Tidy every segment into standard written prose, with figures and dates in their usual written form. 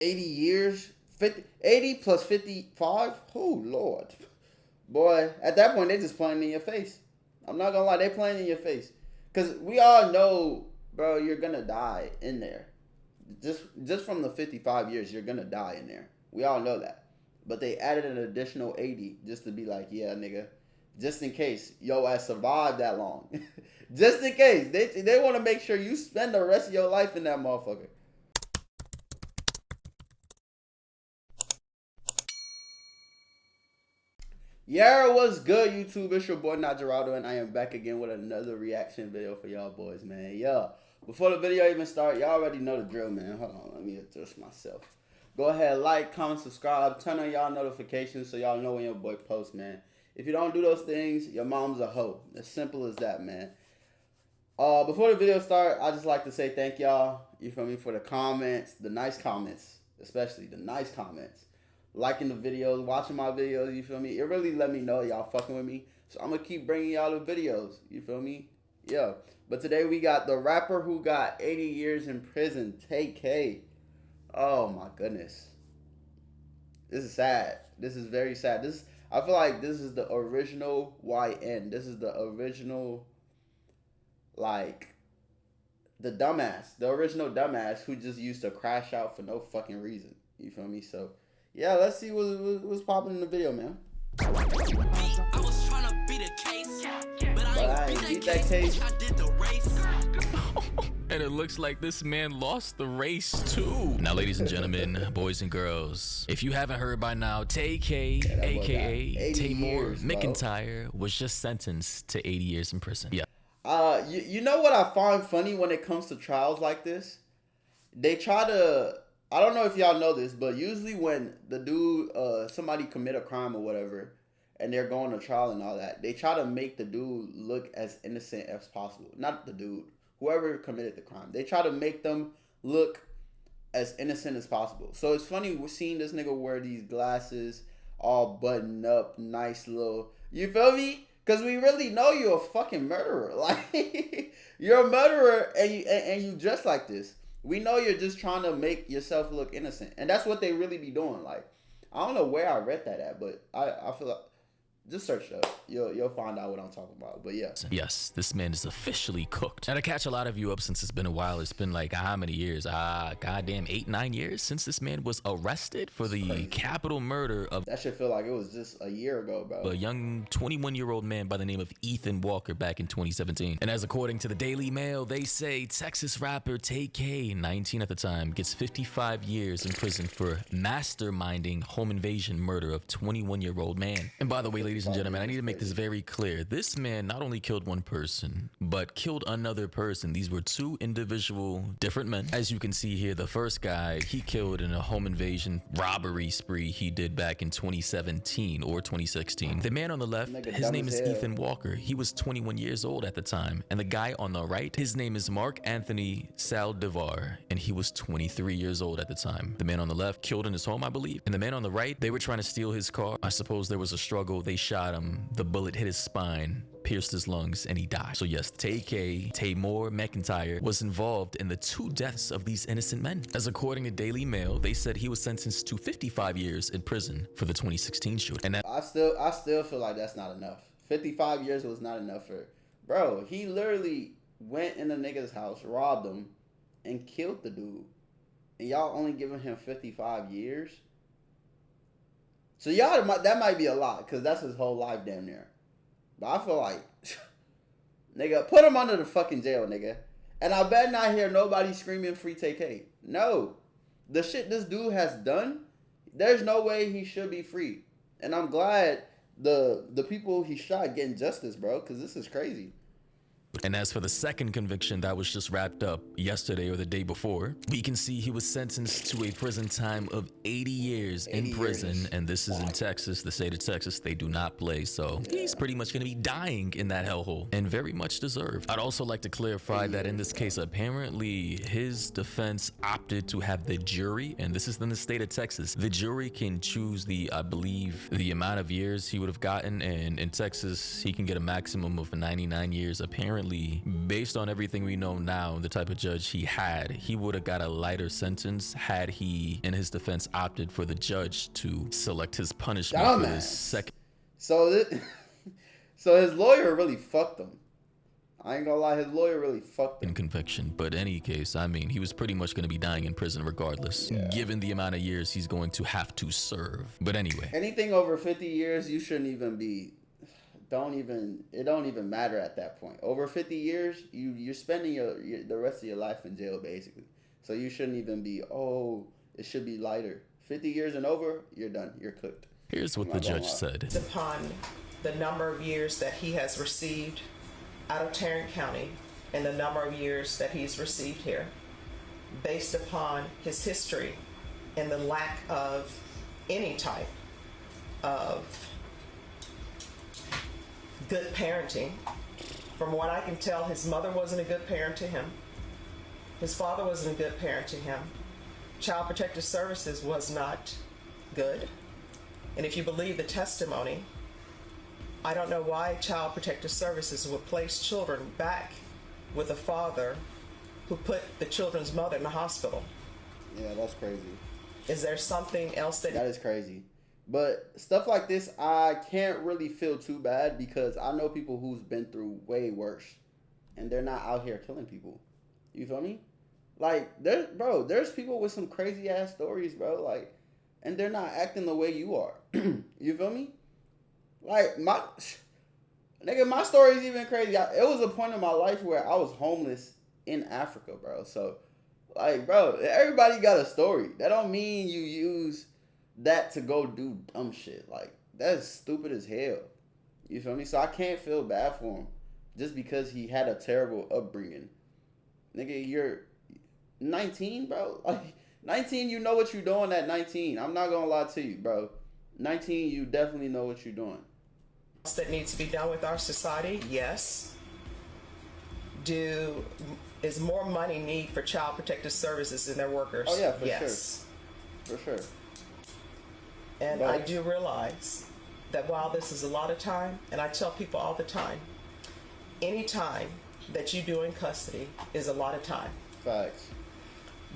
80 years, 50, 80 plus 55. Oh Lord, boy! At that point, they just playing in your face. I'm not gonna lie, they playing in your face, cause we all know, bro, you're gonna die in there. Just from the 55 years, you're gonna die in there. We all know that. But they added an additional 80 just to be like, yeah, nigga, just in case yo ass survived that long. Just in case. They want to make sure you spend the rest of your life in that motherfucker. Yeah, what's good, YouTube? It's your boy Notjeraldo, and I am back again with another reaction video for y'all boys, man. Yeah. Before the video even start, y'all already know the drill, man. Hold on, let me adjust myself. Go ahead, like, comment, subscribe, turn on y'all notifications so y'all know when your boy posts, man. If you don't do those things, your mom's a hoe. As simple as that, man. Before the video start, I just like to say thank y'all, you feel me, for the comments, the nice comments, especially the nice comments. Liking the videos, watching my videos, you feel me? It really let me know y'all fucking with me. So I'm going to keep bringing y'all the videos, you feel me? Yeah. But today we got the rapper who got 80 years in prison, TK. Oh my goodness. This is sad. This is very sad. I feel like this is the original YN. This is the original, like, the original dumbass who just used to crash out for no fucking reason. You feel me? So, yeah, let's see what's popping in the video, man. I was trying to beat a case, but I ain't beat that case. I did the race. And it looks like this man lost the race too. Now, ladies and gentlemen, boys and girls, if you haven't heard by now, TK, aka Tamor McIntyre, was just sentenced to 80 years in prison. Yeah. You know what I find funny when it comes to trials like this? They try to, I don't know if y'all know this, but usually when the dude, somebody commit a crime or whatever, and they're going to trial and all that, they try to make the dude look as innocent as possible. Not the dude, whoever committed the crime. They try to make them look as innocent as possible. So it's funny, we're seeing this nigga wear these glasses, all buttoned up, nice little, you feel me? Because we really know you're a fucking murderer. Like, you're a murderer and you dress like this. We know you're just trying to make yourself look innocent. And that's what they really be doing. Like, I don't know where I read that at, but I feel like, just search it up. You'll find out what I'm talking about. But yeah. Yes, this man is officially cooked. Now, to catch a lot of you up, since it's been a while, it's been like how many years? Goddamn 8-9 years since this man was arrested for the capital murder of, that should feel like it was just a year ago, bro. A young 21-year-old man by the name of Ethan Walker back in 2017. And as according to the Daily Mail, they say Texas rapper TK, 19 at the time, gets 55 years in prison for masterminding home invasion murder of 21-year-old man. And by the way, ladies and gentlemen, I need to make this very clear. This man not only killed one person, but killed another person. These were two individual different men. As you can see here, the first guy he killed in a home invasion robbery spree he did back in 2017 or 2016. The man on the left, his name is Ethan Walker. He was 21 years old at the time. And the guy on the right, his name is Mark Anthony Saldivar, and he was 23 years old at the time. The man on the left killed in his home, I believe. And the man on the right, they were trying to steal his car. I suppose there was a struggle. They shot him. The bullet hit his spine, pierced his lungs, and he died. So yes, TK, Tamor McIntyre, was involved in the two deaths of these innocent men. As according to Daily Mail, they said he was sentenced to 55 years in prison for the 2016 shooting. And that I still feel like that's not enough. 55 years was not enough for, bro. He literally went in the nigga's house, robbed him, and killed the dude. And y'all only giving him 55 years? So y'all, that might be a lot, because that's his whole life damn near. But I feel like, nigga, put him under the fucking jail, nigga. And I bet not hear nobody screaming free TK. No. The shit this dude has done, there's no way he should be free. And I'm glad the people he shot getting justice, bro, because this is crazy. And as for the second conviction that was just wrapped up yesterday or the day before, we can see he was sentenced to a prison time of 80 years in prison. And this is in Texas, the state of Texas. They do not play. So he's pretty much going to be dying in that hellhole, and very much deserved. I'd also like to clarify that in this case, apparently his defense opted to have the jury, and this is in the state of Texas. The jury can choose I believe, the amount of years he would have gotten. And in Texas, he can get a maximum of 99 years apparently. currently, based on everything we know now, the type of judge he would have got a lighter sentence had he, in his defense, opted for the judge to select his punishment for this second. So, so his lawyer really fucked him. I ain't gonna lie, his lawyer really fucked him. In conviction. But in any case, I mean, he was pretty much going to be dying in prison regardless, given the amount of years he's going to have to serve. But anyway. Anything over 50 years, you shouldn't even be, it don't even matter at that point. Over 50 years, you're spending the rest of your life in jail, basically. So you shouldn't even be, oh, it should be lighter. 50 years and over, you're done. You're cooked. Here's what the judge said. Upon the number of years that he has received out of Tarrant County and the number of years that he's received here, based upon his history and the lack of any type of good parenting. From what I can tell, his mother wasn't a good parent to him. His father wasn't a good parent to him. Child Protective Services was not good. And if you believe the testimony, I don't know why Child Protective Services would place children back with a father who put the children's mother in the hospital. Yeah, that's crazy. Is there something else that is crazy? But stuff like this, I can't really feel too bad because I know people who's been through way worse, and they're not out here killing people. You feel me? Like, there's people with some crazy ass stories, bro. Like, and they're not acting the way you are. You feel me? Like, my story is even crazy. It was a point in my life where I was homeless in Africa, bro. So, like, bro, everybody got a story. That don't mean you use that to go do dumb shit. Like, that's stupid as hell. You feel me? So I can't feel bad for him just because he had a terrible upbringing. Nigga, you're 19, bro. Like, 19, you know what you're doing at 19. I'm not gonna lie to you, bro. 19, you definitely know what you're doing. That needs to be done with our society? Yes. Is more money need for Child Protective Services and their workers? Oh yeah, for yes. Sure. For sure. And I do realize that while this is a lot of time, and I tell people all the time, any time that you do in custody is a lot of time. Facts.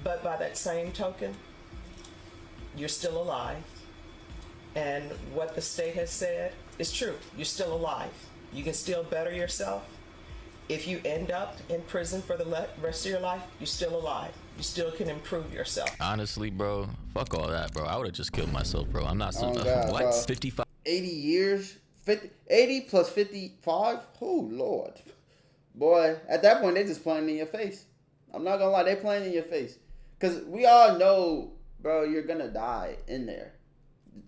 But by that same token, you're still alive. And what the state has said is true. You're still alive. You can still better yourself. If you end up in prison for the rest of your life, you're still alive. You still can improve yourself. Honestly, bro, fuck all that, bro. I would have just killed myself, bro. I'm not so God, what? Bro. 55 80 years? 80 plus 55? Oh, Lord. Boy, at that point, they just playing in your face. I'm not gonna lie, they playing in your face. Because we all know, bro, you're gonna die in there.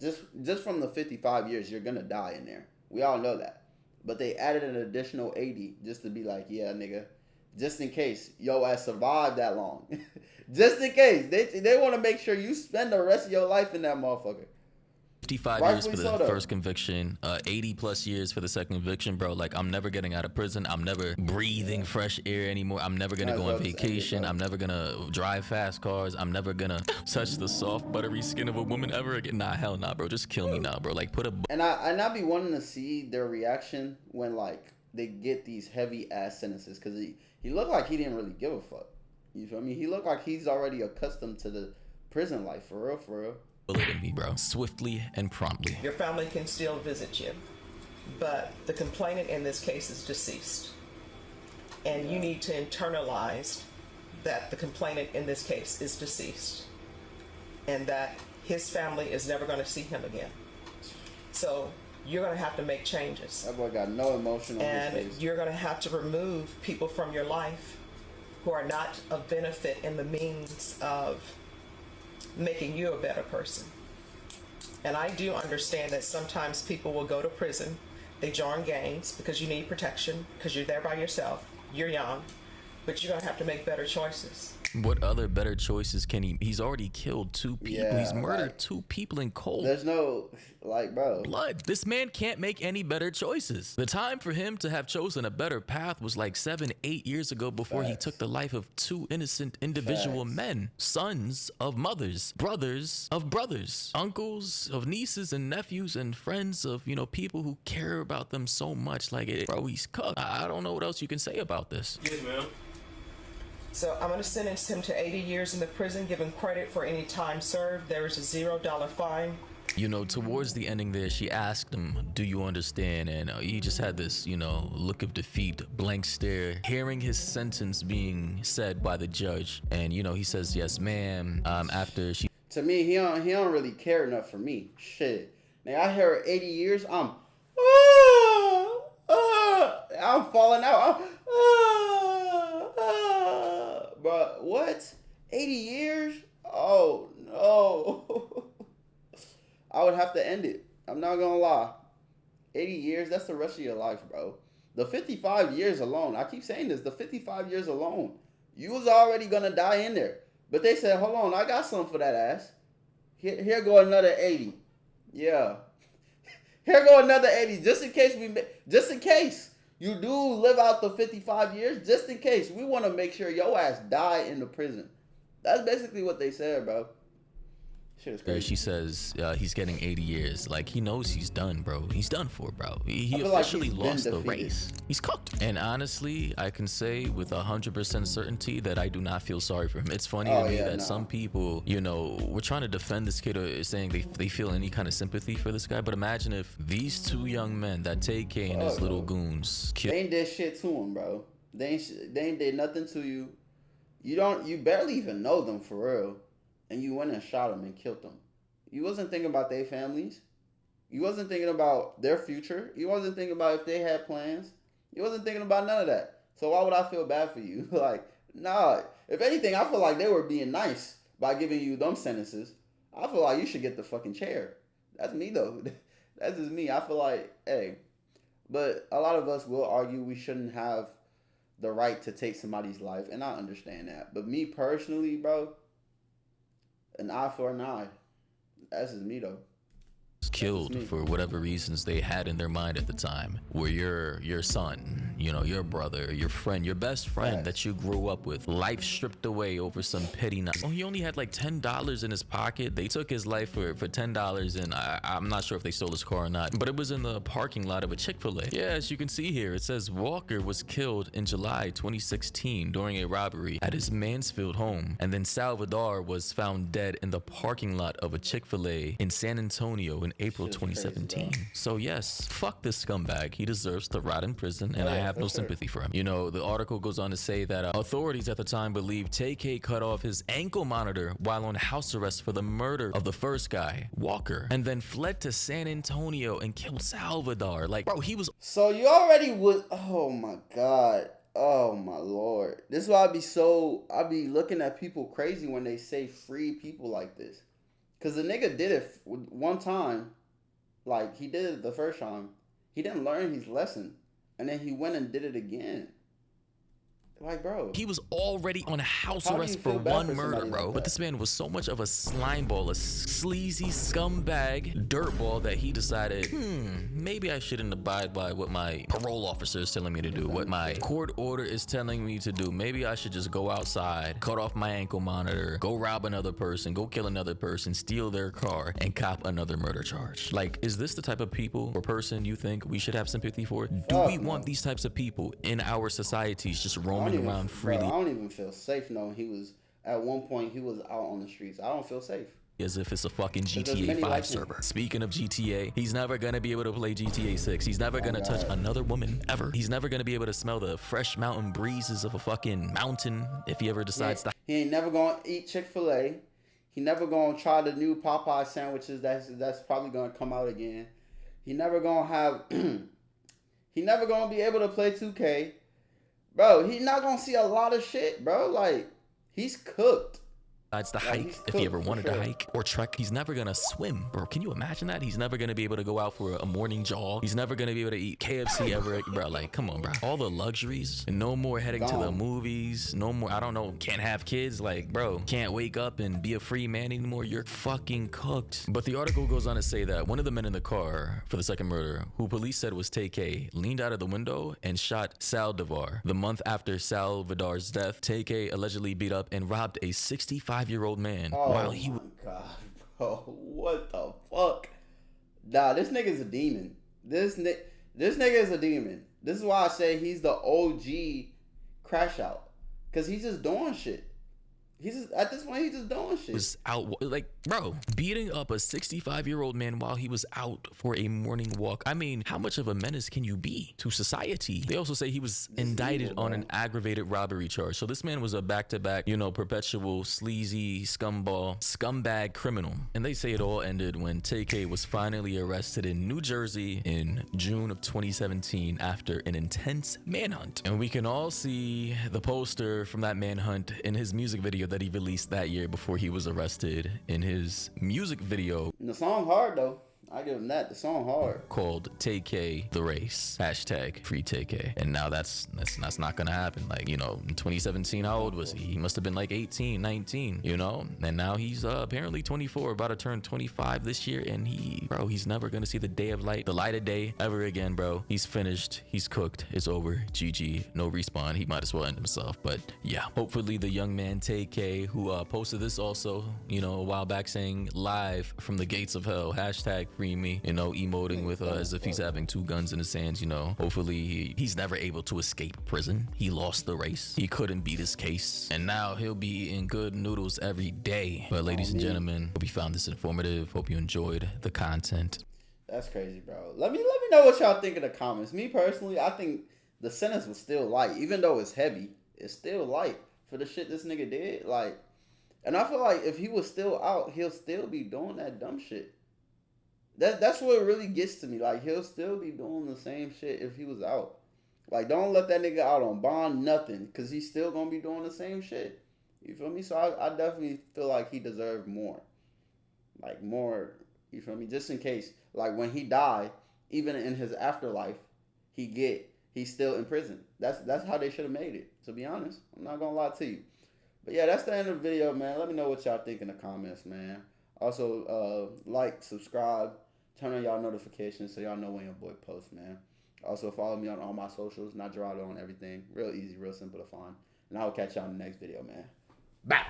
Just from the 55 years, you're gonna die in there. We all know that. But they added an additional 80 just to be like, yeah, nigga, just in case yo ass survived that long. Just in case. They want to make sure you spend the rest of your life in that motherfucker. 55 years for the first conviction, 80 plus years for the second conviction, bro. Like, I'm never getting out of prison. I'm never breathing fresh air anymore. I'm never gonna go on vacation. I'm never gonna drive fast cars. I'm never gonna touch the soft, buttery skin of a woman ever again. Nah, hell nah, bro. Just kill me now, bro. Like, put a... And I be wanting to see their reaction when, like, they get these heavy ass sentences, because he looked like he didn't really give a fuck. You feel me? He looked like he's already accustomed to the prison life, for real, for real. Bullet in me, bro. Swiftly and promptly. Your family can still visit you, but the complainant in this case is deceased. And you need to internalize that the complainant in this case is deceased and that his family is never going to see him again. So you're going to have to make changes. That boy got no emotion on his face. And you're going to have to remove people from your life who are not of benefit in the means of making you a better person. And I do understand that sometimes people will go to prison, they join gangs because you need protection, because you're there by yourself, you're young, but you're gonna have to make better choices. What other better choices can he's already killed 2 people. Yeah, He's murdered like, 2 people in cold there's no, like, bro. blood. This man can't make any better choices. The time for him to have chosen a better path was like 7-8 years ago, before he took the life of 2 innocent individual men, sons of mothers, brothers of brothers, uncles of nieces and nephews, and friends of, people who care about them so much. Like, bro, he's cooked. I don't know what else you can say about this. Yes, ma'am. So I'm going to sentence him to 80 years in the prison, give him credit for any time served. There is a $0 fine. Towards the ending there, she asked him, do you understand? And he just had this, look of defeat, blank stare, hearing his sentence being said by the judge. And, he says, yes, ma'am. After she... To me, he don't really care enough for me. Shit. Now, I hear 80 years, I'm falling out. But what? 80 years? Oh, no. I would have to end it. I'm not gonna lie. 80 years, that's the rest of your life, bro. The 55 years alone, I keep saying this, the 55 years alone, you was already gonna die in there. But they said, hold on, I got something for that ass. Here go another 80. Yeah. Here go another 80, just in case you do live out the 55 years, just in case. We want to make sure your ass die in the prison. That's basically what they said, bro. Shit is crazy. She says he's getting 80 years. Like, he knows he's done, bro. He's done for, bro. He officially lost the race. He's cooked. And honestly, I can say with 100% certainty that I do not feel sorry for him. It's funny to me that some people, we're trying to defend this kid, or saying they feel any kind of sympathy for this guy. But imagine if these 2 young men, that TK and his little goons, they ain't did shit to him, bro. They ain't did nothing to you. You barely even know them for real. And you went and shot them and killed them. You wasn't thinking about their families. You wasn't thinking about their future. You wasn't thinking about if they had plans. You wasn't thinking about none of that. So why would I feel bad for you? Like, nah. If anything, I feel like they were being nice by giving you them sentences. I feel like you should get the fucking chair. That's me, though. That's just me. I feel like, hey. But a lot of us will argue we shouldn't have the right to take somebody's life. And I understand that. But me personally, bro, an eye for an eye. That's just me, though. Killed for whatever reasons they had in their mind at the time, where your son, your brother, your friend, your best friend that you grew up with, life stripped away over some petty he only had like $10 in his pocket. They took his life for $10, and I'm not sure if they stole his car or not, but it was in the parking lot of a Chick-fil-A. Yeah, as you can see here, it says Walker was killed in July 2016 during a robbery at his Mansfield home, and then Salvador was found dead in the parking lot of a Chick-fil-A in San Antonio in April 2017. So yes, fuck this scumbag. He deserves to rot in prison, and I have no sympathy for him. The article goes on to say that authorities at the time believed TK cut off his ankle monitor while on house arrest for the murder of the first guy, Walker, and then fled to San Antonio and killed Salvador. Like, bro, he was... So you already would... Oh my God. Oh my Lord. This is why I be looking at people crazy when they say free people like this. Because the nigga did it one time. Like, he did it the first time. He didn't learn his lesson. And then he went and did it again. Like, bro. He was already on house arrest for one murder, bro. But this man was so much of a slimeball, a sleazy scumbag, dirtball, that he decided, maybe I shouldn't abide by what my parole officer is telling me to do, what my court order is telling me to do. Maybe I should just go outside, cut off my ankle monitor, go rob another person, go kill another person, steal their car, and cop another murder charge. Like, is this the type of people or person you think we should have sympathy for? Do we want these types of people in our societies just roaming around freely? Bro, I don't even feel safe knowing at one point he was out on the streets. I don't feel safe. As if it's a fucking GTA 5 server. Speaking of GTA, he's never gonna be able to play GTA 6. He's never gonna touch another woman ever. He's never gonna be able to smell the fresh mountain breezes of a fucking mountain if he ever decides to. He ain't never gonna eat Chick-fil-A. He never gonna try the new Popeye sandwiches that's probably gonna come out again. He never gonna have he never gonna be able to play 2K. Bro, he not gonna see a lot of shit, bro. Like, he's cooked. Besides the Like, hike, he's if he cooked, ever for wanted sure. to hike or trek, he's never gonna swim, bro. Can you imagine that? He's never gonna be able to go out for a morning jog. He's never gonna be able to eat KFC ever, bro. Like, come on, bro. All the luxuries and no more heading to the Gone. movies. No more. I don't know. Can't have kids. Like, bro, can't wake up and be a free man anymore. You're fucking cooked. But the article goes on to say that one of the men in the car for the second murder, who police said was TK, leaned out of the window and shot Saldivar. The month after Salvador's death, TK allegedly beat up and robbed a 65-year-old man while Oh he my god, bro. What the fuck? Nah, this nigga's a demon. This nigga is a demon. This is why I say he's the OG crash out. Cause he's just doing shit. He's just, at this point, he's just doing shit. was out, like, bro, beating up a 65-year-old man while he was out for a morning walk. I mean, how much of a menace can you be to society? They also say he was indicted evil, on bro. an aggravated robbery charge. So this man was a back-to-back, perpetual sleazy scumbag criminal. And they say it all ended when TK was finally arrested in New Jersey in June of 2017 after an intense manhunt. And we can all see the poster from that manhunt in his music video that he released that year before he was arrested. In his music video And the song hard though. I give him that. The song hard. called TK the Race, hashtag free TK. And now that's not gonna happen. Like, in 2017, how old was he? He must have been like 18, 19, and now he's apparently 24, about to turn 25 this year. And he's never gonna see the light of day ever again, bro. He's finished, he's cooked, it's over. GG, no respawn. He might as well end himself. But yeah, hopefully the young man TK, who posted this also, a while back, saying live from the gates of hell, hashtag free me, emoting with as if he's having two guns in his hands. Hopefully he's never able to escape prison. He lost the race, he couldn't beat his case, and now he'll be in good noodles every day. But ladies and gentlemen, hope you found this informative, hope you enjoyed the content. That's crazy, bro. Let me know what y'all think in the comments. Me personally, I think the sentence was still light, even though it's heavy. It's still light for the shit this nigga did. Like, and I feel like if he was still out, he'll still be doing that dumb shit. That's what really gets to me. Like, he'll still be doing the same shit if he was out. Like, don't let that nigga out on bond, nothing, because he's still gonna be doing the same shit. You feel me? So I definitely feel like he deserved more. Like, more, you feel me? Just in case, like, when he died, even in his afterlife, he's still in prison. That's how they should have made it, to be honest. I'm not gonna lie to you. But yeah, that's the end of the video, man. Let me know what y'all think in the comments, man. Also, like, subscribe, turn on y'all notifications so y'all know when your boy posts, man. Also, follow me on all my socials, Notjeraldo on everything. Real easy, real simple to find. And I will catch y'all in the next video, man. Bye.